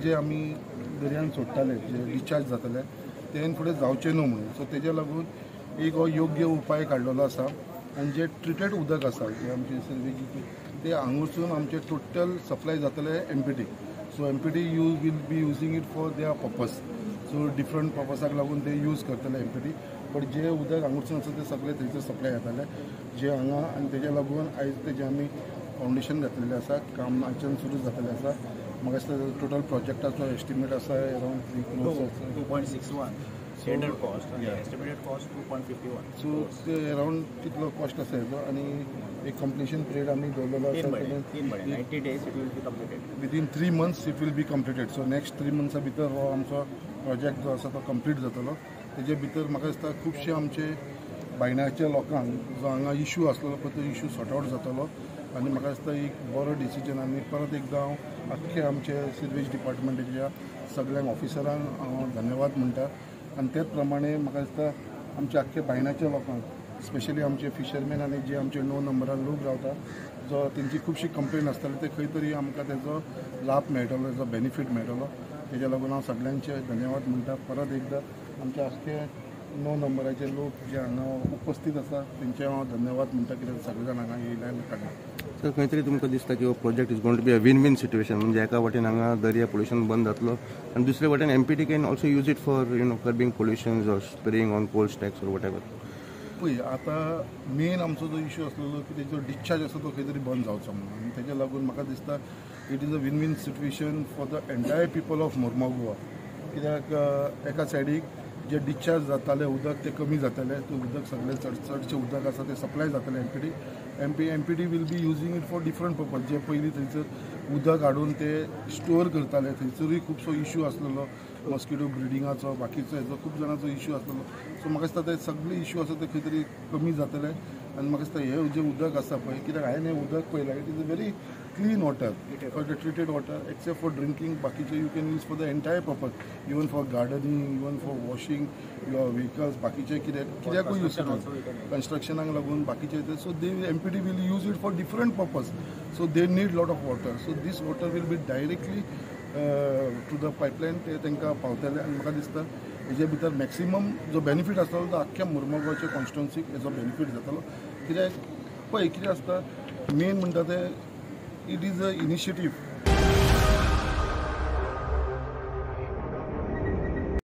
जे आमी दर्यान सोडटाले जे डिस्चार्ज जातले तेन फुडें जावचें न्हू म्हणून सो तेज्या लागून एक हो योग्य उपाय काडलेलो आसा आनी जे ट्रिटेड उदक आसा जे आमचे सर्वेची ते हांगसून आमचे टोटल सप्लाय जातले MPT so MPT will be using it for their purpose so different पर्पजाक लागून ते यूज करतले एमपीटी बट जे उदक हांगसून आसा ते सगळे थंयसर सप्लाय जातले जे हांगा आनी तेज्या लागून आयज तेजे आमी फावंडेशन घातलेलें आसा काम आयच्यान सुरू जातलें आसा म्हाका दिसता टोटल प्रोजेक्टाचो एस्टिमेट आसा around 3 crores 2.61 standard cost and estimated cost 2.51 so ते अरावंड तितलो कॉस्ट आसा हेजो आनी एक कंप्लीशन पिरियड आमी दवरलेलो आसा 90 days it will be completed within 3 months it will be completed so next 3 months भितर हो आमचो प्रोजेक्ट जो आसा तो कंप्लीट जातलो तेजे भितर म्हाका दिसता खुबशे आमचे भायण्याच्या लोकांक जो हांगा इशू आसलेलो पळय तो इशू सॉर्ट आवट जातलो आनी म्हाका दिसता एक बरो डिसिजन आनी परत एकदां हांव आख्खे आमचे सिरवेज डिपार्टमेंटाच्या सगळ्यांक ऑफिसरांक हांव धन्यवाद म्हणटा आनी तेच प्रमाणे म्हाका दिसता आमच्या आख्खे भायण्याच्या लोकांक स्पेशली आमचे फिशरमॅन आनी जे आमचे 9 नंबरान लोक रावता जो तेंची खुबशी कंप्लेन आसताली ते खंय तरी आमकां तेजो लाभ मेळटलो तेजो बेनिफीट मेळटलो तेज्या लागून हांव सगळ्यांचे धन्यवाद म्हणटा परत एकदां आमचे आख्खे 9 नंबराचे लोक जे हांगा उपस्थित आसा तेंचे हांव धन्यवाद म्हणटा कित्याक सगळे जाण हांगा येयले आनी काडले सर खंय तरी तुमकां दिसता की हो project is going to be a win win situation म्हणजे एका वाटेन हांगा दर्या पोल्युशन बंद जातलो आनी दुसरे वाटेन MPT can also use it for curbing pollution or spraying on coal stacks or what पळय आतां मेन आमचो जो इशू आसलेलो की तेजो डिस्चार्ज आसा तो खंय तरी बंद जावचो म्हणून आनी तेज्या लागून म्हाका दिसता it is a win win situation for the entire people of Mormugao Goa कित्याक एका सायडीक जे डिस्चार्ज जाताले उदक ते कमी जातले ते उदक सगळे चडचें उदक आसा ते सप्लाय जातले MPT will be using it for different purpose जे पयलीं थंयसर उदक हाडून ते स्टोर करताले थंयसरूय खुबसो इशू आसलेलो मॉस्किटो ब्रिडिंगाचो बाकीचो हेजो खूब जाणांचो इशू आसलेलो सो म्हाका दिसता ते सगळे इशू आसा ते खंय तरी कमी जातले आनी म्हाका दिसता हे जे उदक आसा पळय कित्याक हांवें हें उदक पळयलां it is a very clean water for the treated water except for drinking बाकीचे you can use for the entire purpose even for gardening even for washing your vehicles बाकीचे कित्याकूय यूज करता कन्स्ट्रक्शनाक लागून बाकीचे so they MPT will use it for different purpose so they need lot of water so this water will be directly to the pipeline ते तांकां पावतले आनी म्हाका दिसता हेजे भितर मॅक्सिमम जो बेनिफीट आसतलो तो आख्ख्या मुर्मुगांवच्या कॉन्स्टिट्युन्सीक हेजो बेनिफीट जातलो कित्याक पळय कितें आसता मेन म्हणटा ते इट इज अ इनिशिएटीव